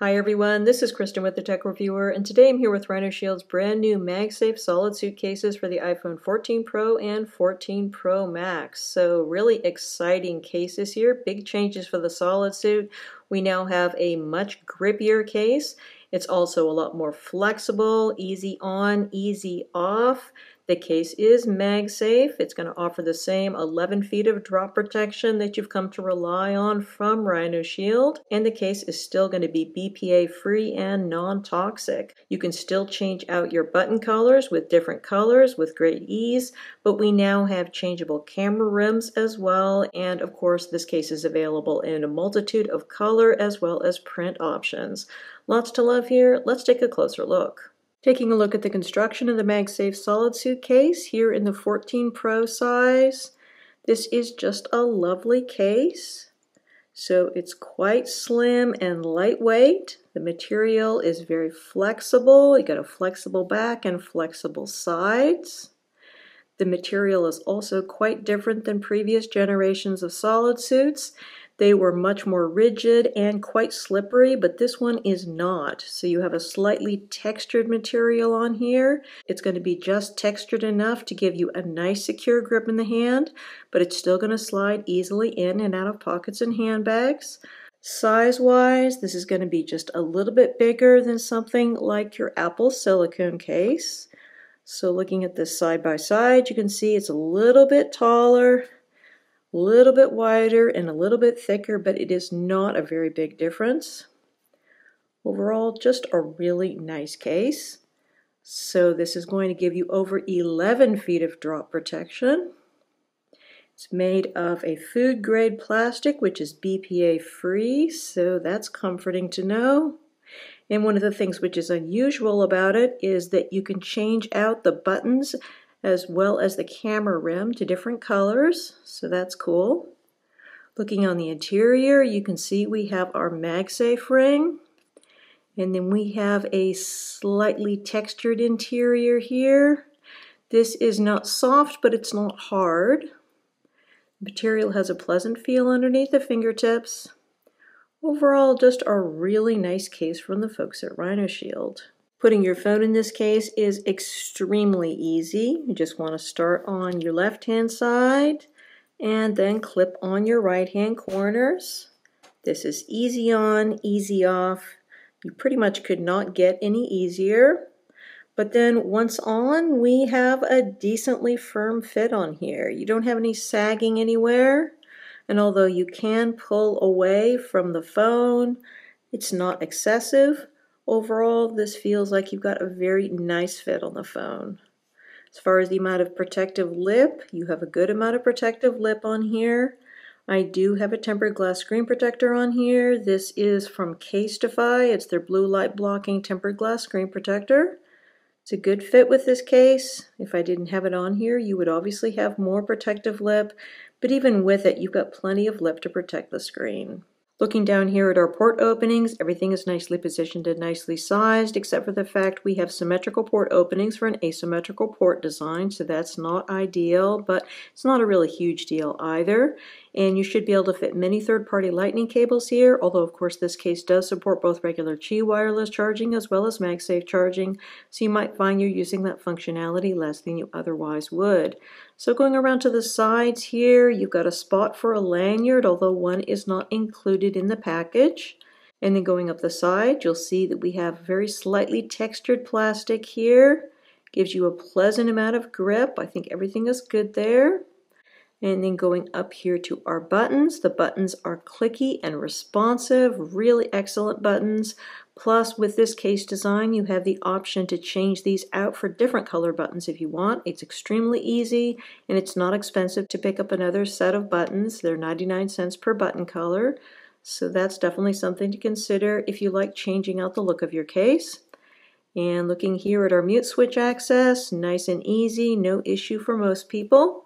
Hi everyone, this is Kristen with the Tech Reviewer, and today I'm here with RhinoShield's brand new MagSafe SolidSuit cases for the iPhone 14 Pro and 14 Pro Max. So really exciting cases here, big changes for the SolidSuit. We now have a much grippier case. It's also a lot more flexible, easy on, easy off. The case is MagSafe. It's going to offer the same 11 feet of drop protection that you've come to rely on from RhinoShield, and the case is still going to be BPA free and non-toxic. You can still change out your button colors with different colors with great ease, but we now have changeable camera rims as well, and of course this case is available in a multitude of color as well as print options. Lots to love here. Let's take a closer look. Taking a look at the construction of the MagSafe SolidSuit case here in the 14 Pro size. This is just a lovely case. So it's quite slim and lightweight. The material is very flexible. You got a flexible back and flexible sides. The material is also quite different than previous generations of SolidSuits. They were much more rigid and quite slippery, but this one is not. So you have a slightly textured material on here. It's going to be just textured enough to give you a nice secure grip in the hand, but it's still going to slide easily in and out of pockets and handbags. Size-wise, this is going to be just a little bit bigger than something like your Apple silicone case. So looking at this side by side, you can see it's a little bit taller, a little bit wider, and a little bit thicker, but it is not a very big difference. Overall, just a really nice case. So this is going to give you over 11 feet of drop protection. It's made of a food grade plastic, which is BPA free, so that's comforting to know. And one of the things which is unusual about it is that you can change out the buttons as well as the camera rim to different colors, so that's cool. Looking on the interior, you can see we have our MagSafe ring, and then we have a slightly textured interior here. This is not soft, but it's not hard. The material has a pleasant feel underneath the fingertips. Overall, just a really nice case from the folks at RhinoShield. Putting your phone in this case is extremely easy. You just want to start on your left-hand side and then clip on your right-hand corners. This is easy on, easy off. You pretty much could not get any easier. But then once on, we have a decently firm fit on here. You don't have any sagging anywhere. And although you can pull away from the phone, it's not excessive. Overall, this feels like you've got a very nice fit on the phone. As far as the amount of protective lip, you have a good amount of protective lip on here. I do have a tempered glass screen protector on here. This is from Casetify. It's their blue light blocking tempered glass screen protector. It's a good fit with this case. If I didn't have it on here, you would obviously have more protective lip, but even with it, you've got plenty of lip to protect the screen. Looking down here at our port openings, everything is nicely positioned and nicely sized, except for the fact we have symmetrical port openings for an asymmetrical port design, so that's not ideal, but it's not a really huge deal either. And you should be able to fit many third-party lightning cables here, although of course this case does support both regular Qi wireless charging as well as MagSafe charging, so you might find you're using that functionality less than you otherwise would. So going around to the sides here, you've got a spot for a lanyard, although one is not included in the package. And then going up the side, you'll see that we have very slightly textured plastic here. Gives you a pleasant amount of grip. I think everything is good there. And then going up here to our buttons, the buttons are clicky and responsive, really excellent buttons. Plus, with this case design, you have the option to change these out for different color buttons if you want. It's extremely easy, and it's not expensive to pick up another set of buttons. They're 99 cents per button color, so that's definitely something to consider if you like changing out the look of your case. And looking here at our mute switch access, nice and easy, no issue for most people.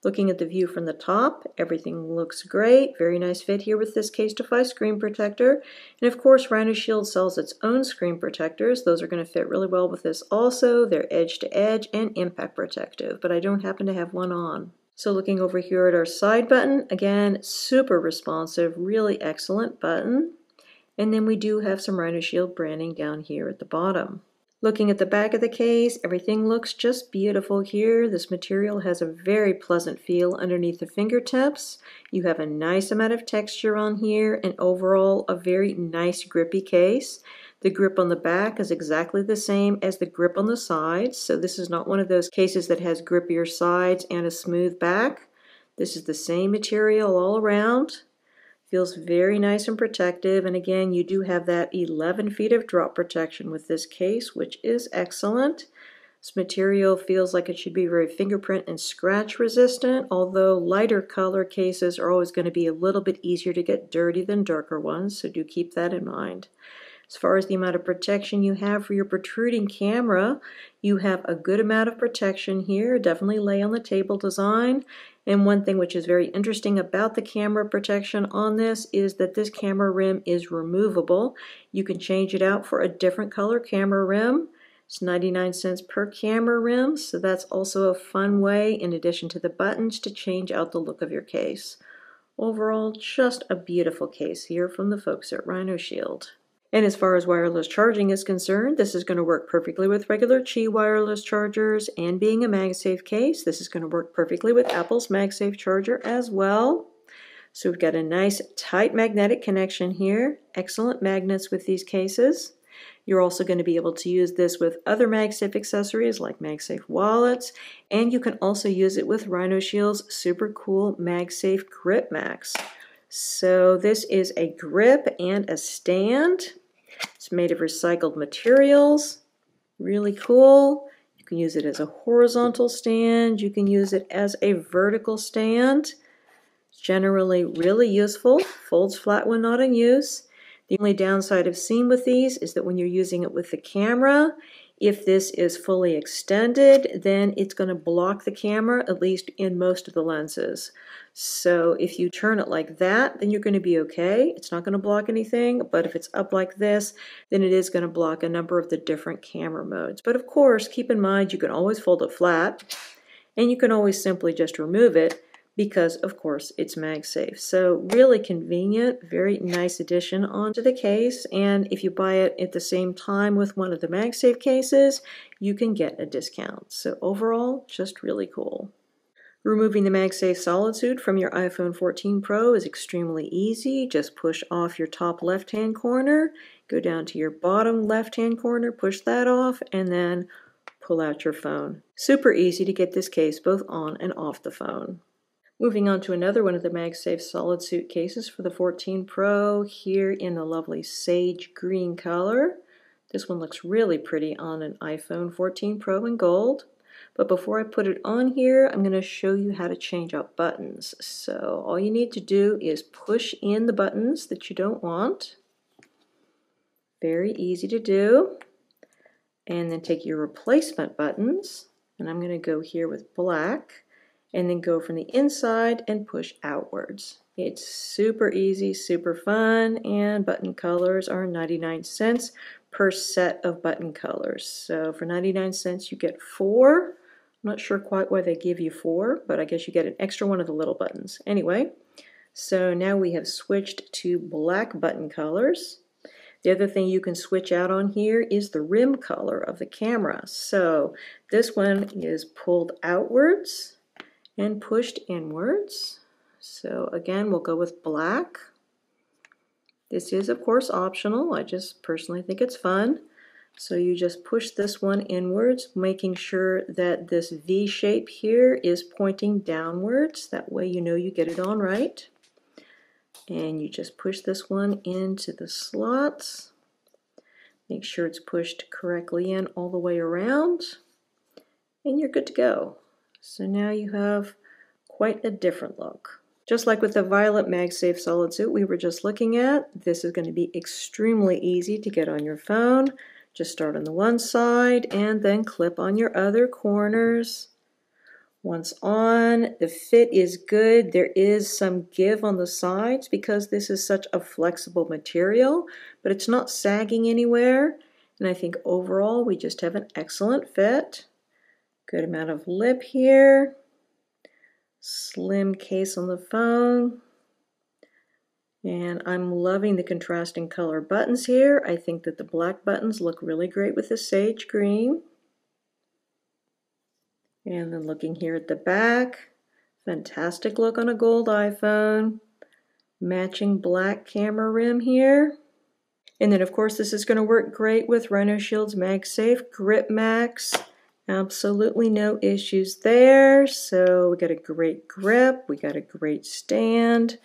Looking at the view from the top, everything looks great. Very nice fit here with this Casetify screen protector. And of course, RhinoShield sells its own screen protectors. Those are going to fit really well with this also. They're edge to edge and impact protective, but I don't happen to have one on. So looking over here at our side button, again, super responsive, really excellent button. And then we do have some RhinoShield branding down here at the bottom. Looking at the back of the case, everything looks just beautiful here. This material has a very pleasant feel underneath the fingertips. You have a nice amount of texture on here, and overall a very nice grippy case. The grip on the back is exactly the same as the grip on the sides, so this is not one of those cases that has grippier sides and a smooth back. This is the same material all around. Feels very nice and protective, and again, you do have that 11 feet of drop protection with this case, which is excellent. This material feels like it should be very fingerprint and scratch resistant, although lighter color cases are always going to be a little bit easier to get dirty than darker ones, so do keep that in mind. As far as the amount of protection you have for your protruding camera, you have a good amount of protection here. Definitely lay on the table design. And one thing which is very interesting about the camera protection on this is that this camera rim is removable. You can change it out for a different color camera rim. It's 99 cents per camera rim, so that's also a fun way, in addition to the buttons, to change out the look of your case. Overall, just a beautiful case here from the folks at RhinoShield. And as far as wireless charging is concerned, this is going to work perfectly with regular Qi wireless chargers, and being a MagSafe case, this is going to work perfectly with Apple's MagSafe charger as well. So we've got a nice tight magnetic connection here, excellent magnets with these cases. You're also going to be able to use this with other MagSafe accessories like MagSafe wallets, and you can also use it with RhinoShield's super cool MagSafe GRIPMAX. So this is a grip and a stand. It's made of recycled materials, really cool. You can use it as a horizontal stand, you can use it as a vertical stand. It's generally really useful, folds flat when not in use. The only downside I've seen with these is that when you're using it with the camera, if this is fully extended, then it's going to block the camera, at least in most of the lenses. So if you turn it like that, then you're going to be okay. It's not going to block anything, but if it's up like this, then it is going to block a number of the different camera modes. But of course, keep in mind you can always fold it flat, and you can always simply just remove it, because of course it's MagSafe. So really convenient, very nice addition onto the case, and if you buy it at the same time with one of the MagSafe cases, you can get a discount. So overall, just really cool. Removing the MagSafe SolidSuit from your iPhone 14 Pro is extremely easy. Just push off your top left-hand corner, go down to your bottom left-hand corner, push that off, and then pull out your phone. Super easy to get this case both on and off the phone. Moving on to another one of the MagSafe SolidSuit cases for the 14 Pro, here in the lovely sage green color. This one looks really pretty on an iPhone 14 Pro in gold. But before I put it on here, I'm going to show you how to change out buttons. So all you need to do is push in the buttons that you don't want. Very easy to do. And then take your replacement buttons, and I'm going to go here with black, and then go from the inside and push outwards. It's super easy, super fun, and button colors are 99 cents per set of button colors. So for 99 cents you get 4. I'm not sure quite why they give you 4, but I guess you get an extra one of the little buttons. Anyway, so now we have switched to black button colors. The other thing you can switch out on here is the rim color of the camera. So this one is pulled outwards and pushed inwards. So again, we'll go with black. This is of course optional. I just personally think it's fun. So you just push this one inwards, making sure that this V shape here is pointing downwards. That way you know you get it on right. And you just push this one into the slots. Make sure it's pushed correctly in all the way around. And you're good to go. So now you have quite a different look. Just like with the violet MagSafe SolidSuit we were just looking at, this is going to be extremely easy to get on your phone. Just start on the one side and then clip on your other corners. Once on, the fit is good. There is some give on the sides because this is such a flexible material, but it's not sagging anywhere. And I think overall we just have an excellent fit. Good amount of lip here. Slim case on the phone. And I'm loving the contrasting color buttons here. I think that the black buttons look really great with the sage green. And then looking here at the back, fantastic look on a gold iPhone. Matching black camera rim here. And then of course this is going to work great with RhinoShield's MagSafe GRIPMAX. Absolutely no issues there. So we got a great grip, we got a great stand.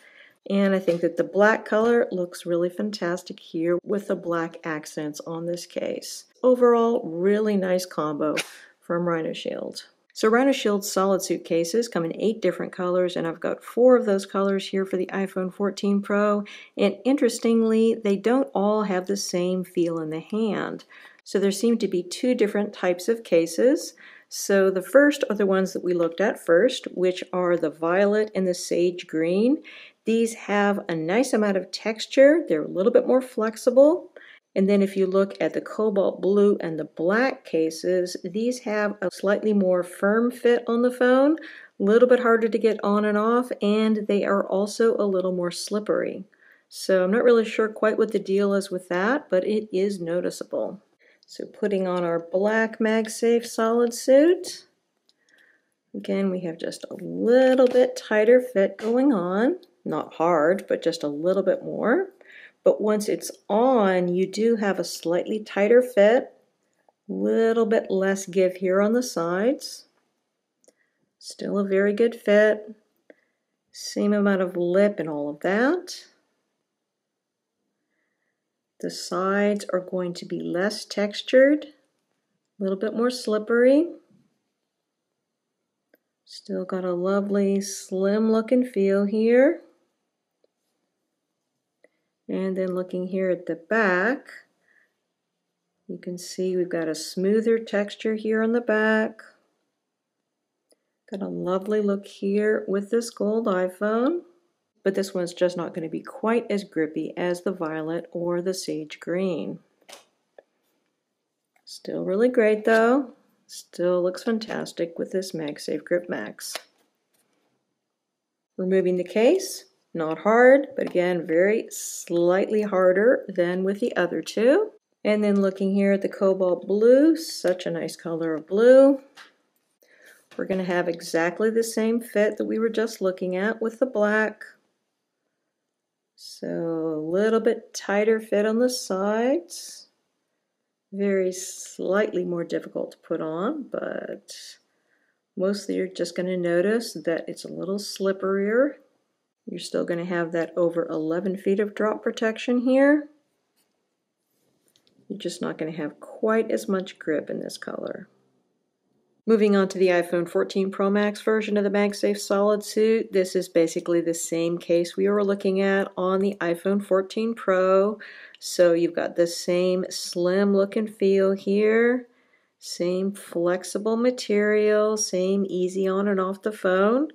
And I think that the black color looks really fantastic here with the black accents on this case. Overall, really nice combo from RhinoShield. So RhinoShield SolidSuit cases come in 8 different colors, and I've got 4 of those colors here for the iPhone 14 Pro. And interestingly, they don't all have the same feel in the hand. So there seem to be 2 different types of cases. So the first are the ones that we looked at first, which are the violet and the sage green. These have a nice amount of texture. They're a little bit more flexible. And then if you look at the cobalt blue and the black cases, these have a slightly more firm fit on the phone, a little bit harder to get on and off, and they are also a little more slippery. So I'm not really sure quite what the deal is with that, but it is noticeable. So putting on our black MagSafe SolidSuit. Again, we have just a little bit tighter fit going on. Not hard, but just a little bit more. But once it's on, you do have a slightly tighter fit, a little bit less give here on the sides. Still a very good fit. Same amount of lip and all of that. The sides are going to be less textured, a little bit more slippery. Still got a lovely slim look and feel here. And then looking here at the back, you can see we've got a smoother texture here on the back. Got a lovely look here with this gold iPhone, but this one's just not going to be quite as grippy as the violet or the sage green. Still really great though. Still looks fantastic with this MagSafe GRIPMAX. Removing the case. Not hard, but again, very slightly harder than with the other 2. And then looking here at the cobalt blue, such a nice color of blue. We're going to have exactly the same fit that we were just looking at with the black. So a little bit tighter fit on the sides. Very slightly more difficult to put on, but mostly you're just going to notice that it's a little slipperier. You're still going to have that over 11 feet of drop protection here. You're just not going to have quite as much grip in this color. Moving on to the iPhone 14 Pro Max version of the MagSafe SolidSuit. This is basically the same case we were looking at on the iPhone 14 Pro. So you've got the same slim look and feel here. Same flexible material, same easy on and off the phone.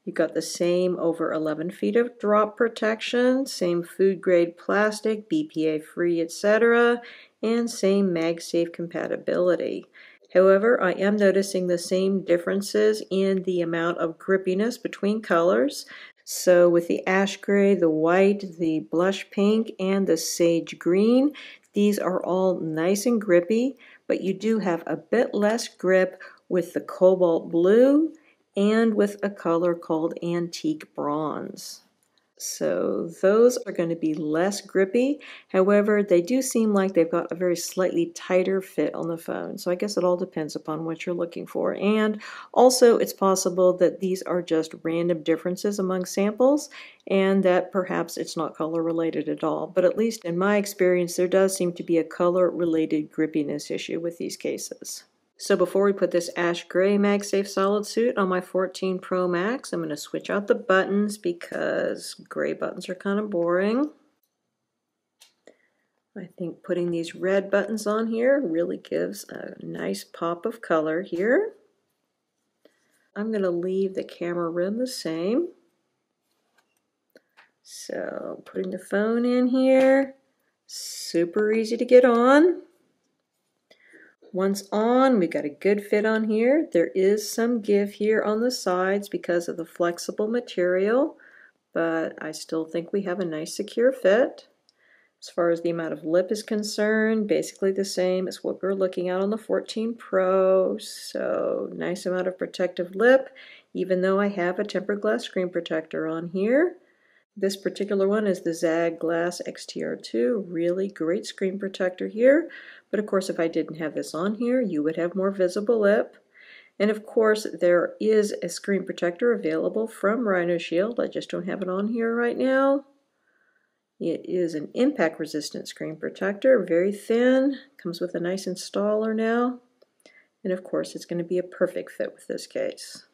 You've got the same over 11 feet of drop protection, same food grade plastic, BPA free, etc., and same MagSafe compatibility. However, I am noticing the same differences in the amount of grippiness between colors. So with the ash gray, the white, the blush pink, and the sage green, these are all nice and grippy, but you do have a bit less grip with the cobalt blue and with a color called antique bronze. So those are going to be less grippy. However, they do seem like they've got a very slightly tighter fit on the phone. So I guess it all depends upon what you're looking for. And also it's possible that these are just random differences among samples and that perhaps it's not color related at all. But at least in my experience, there does seem to be a color related grippiness issue with these cases. So before we put this ash gray MagSafe SolidSuit on my 14 Pro Max, I'm going to switch out the buttons because gray buttons are kind of boring. I think putting these red buttons on here really gives a nice pop of color here. I'm going to leave the camera rim the same. So putting the phone in here, super easy to get on. Once on, we've got a good fit on here. There is some give here on the sides because of the flexible material, but I still think we have a nice secure fit. As far as the amount of lip is concerned, basically the same as what we're looking at on the 14 Pro. So nice amount of protective lip, even though I have a tempered glass screen protector on here. This particular one is the Zag Glass XTR2, really great screen protector here. But of course, if I didn't have this on here, you would have more visible lip. And of course, there is a screen protector available from RhinoShield. I just don't have it on here right now. It is an impact resistant screen protector, very thin, comes with a nice installer now. And of course, it's going to be a perfect fit with this case.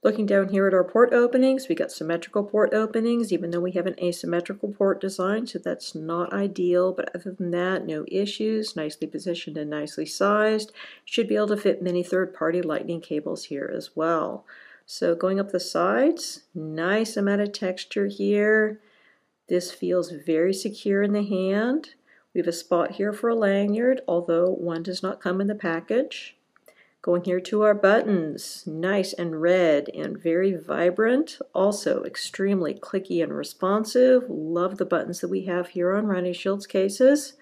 Looking down here at our port openings, we got symmetrical port openings, even though we have an asymmetrical port design, so that's not ideal, but other than that, no issues, nicely positioned and nicely sized. Should be able to fit many third-party lightning cables here as well. So going up the sides, nice amount of texture here. This feels very secure in the hand. We have a spot here for a lanyard, although one does not come in the package. Going here to our buttons, nice and red and very vibrant, also extremely clicky and responsive. Love the buttons that we have here on RhinoShield's cases.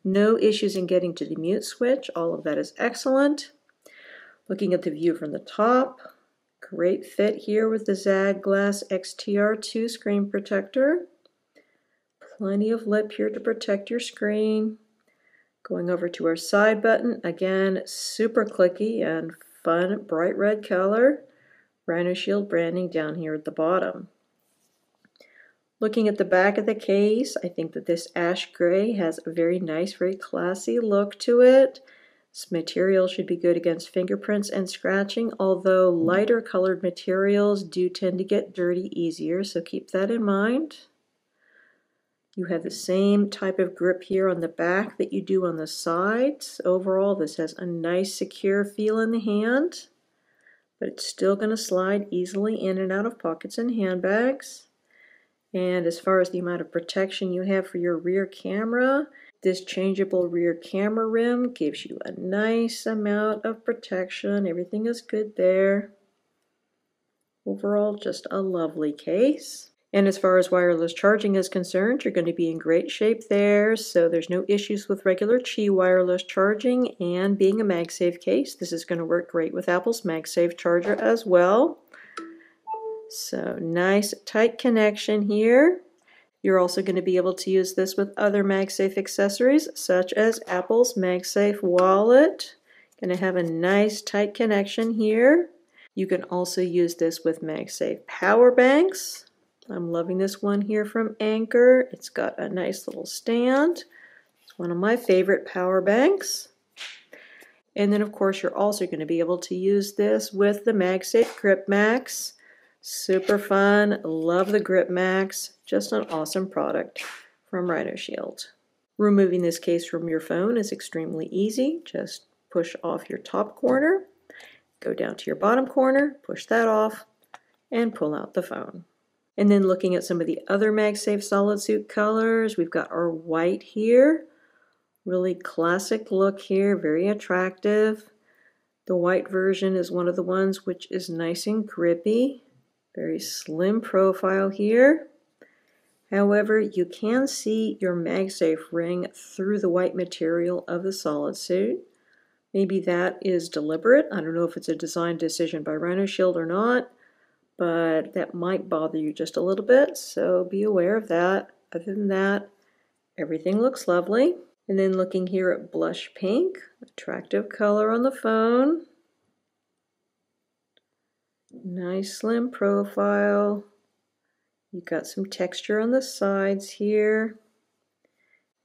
No issues in getting to the mute switch, all of that is excellent. Looking at the view from the top, great fit here with the Zag Glass XTR2 screen protector. Plenty of lip here to protect your screen. Going over to our side button, again, super clicky and fun, bright red color. RhinoShield branding down here at the bottom. Looking at the back of the case, I think that this ash gray has a very nice, very classy look to it. This material should be good against fingerprints and scratching, although lighter colored materials do tend to get dirty easier, so keep that in mind. You have the same type of grip here on the back that you do on the sides. Overall, this has a nice secure feel in the hand, but it's still going to slide easily in and out of pockets and handbags. And as far as the amount of protection you have for your rear camera, this changeable rear camera rim gives you a nice amount of protection. Everything is good there. Overall, just a lovely case. And as far as wireless charging is concerned, you're going to be in great shape there, so there's no issues with regular Qi wireless charging, and being a MagSafe case, this is going to work great with Apple's MagSafe charger as well. So nice tight connection here. You're also going to be able to use this with other MagSafe accessories, such as Apple's MagSafe wallet. Going to have a nice tight connection here. You can also use this with MagSafe power banks. I'm loving this one here from Anker. It's got a nice little stand. It's one of my favorite power banks. And then of course you're also going to be able to use this with the MagSafe GRIPMAX. Super fun. Love the GRIPMAX. Just an awesome product from RhinoShield. Removing this case from your phone is extremely easy. Just push off your top corner, go down to your bottom corner, push that off, and pull out the phone. And then looking at some of the other MagSafe SolidSuit colors, we've got our white here. Really classic look here, very attractive. The white version is one of the ones which is nice and grippy. Very slim profile here. However, you can see your MagSafe ring through the white material of the SolidSuit. Maybe that is deliberate. I don't know if it's a design decision by RhinoShield or not, but that might bother you just a little bit, so be aware of that. Other than that, everything looks lovely. And then looking here at blush pink, attractive color on the phone. Nice slim profile. You've got some texture on the sides here.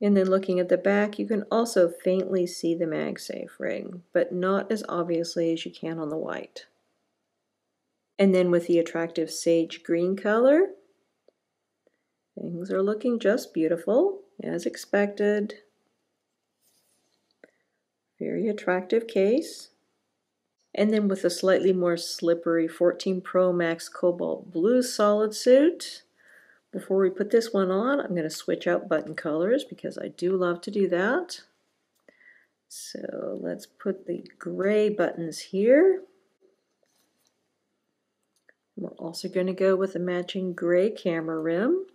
And then looking at the back, you can also faintly see the MagSafe ring, but not as obviously as you can on the white. And then with the attractive sage green color, things are looking just beautiful, as expected. Very attractive case. And then with a slightly more slippery 14 Pro Max Cobalt Blue SolidSuit. Before we put this one on, I'm going to switch out button colors because I do love to do that. So let's put the gray buttons here. We're also going to go with a matching gray camera rim.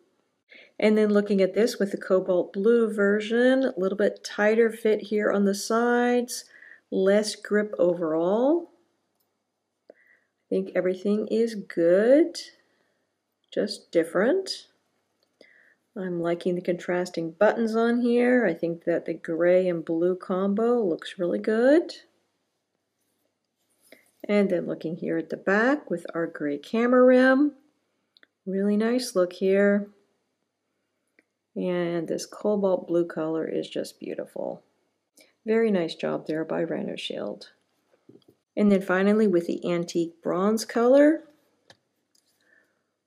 And then looking at this with the cobalt blue version, a little bit tighter fit here on the sides, less grip overall. I think everything is good, just different. I'm liking the contrasting buttons on here. I think that the gray and blue combo looks really good. And then looking here at the back with our gray camera rim, really nice look here. And this cobalt blue color is just beautiful. Very nice job there by RhinoShield. And then finally with the antique bronze color,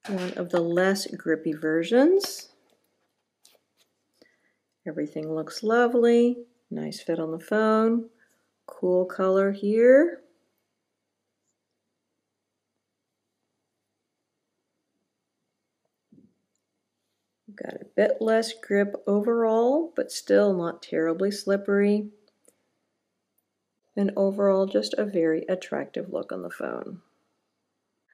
one of the less grippy versions. Everything looks lovely, nice fit on the phone, cool color here. Got a bit less grip overall, but still not terribly slippery. And overall, just a very attractive look on the phone.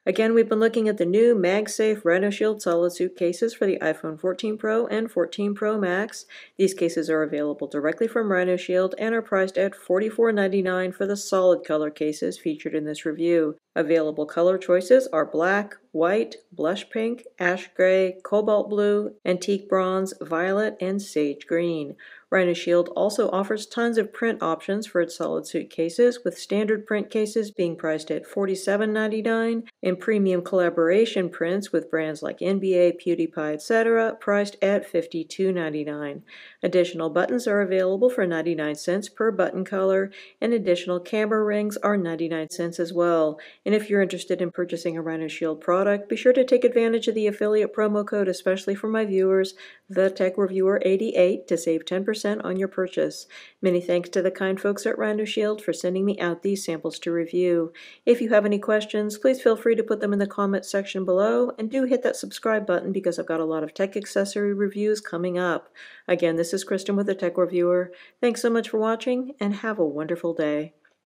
Again, we've been looking at the new MagSafe RhinoShield SolidSuit cases for the iPhone 14 Pro and 14 Pro Max. These cases are available directly from RhinoShield and are priced at $44.99 for the solid color cases featured in this review. Available color choices are black, white, blush pink, ash gray, cobalt blue, antique bronze, violet, and sage green. RhinoShield also offers tons of print options for its SolidSuit cases, with standard print cases being priced at $47.99 and premium collaboration prints with brands like NBA, PewDiePie, etc. priced at $52.99. Additional buttons are available for 99 cents per button color, and additional camera rings are 99 cents as well. And if you're interested in purchasing a RhinoShield product, be sure to take advantage of the affiliate promo code, especially for my viewers, TheTechReviewer88, to save 10% on your purchase. Many thanks to the kind folks at RhinoShield for sending me out these samples to review. If you have any questions, please feel free to put them in the comments section below, and do hit that subscribe button because I've got a lot of tech accessory reviews coming up. Again, this is Kristen with the Tech Reviewer. Thanks so much for watching, and have a wonderful day.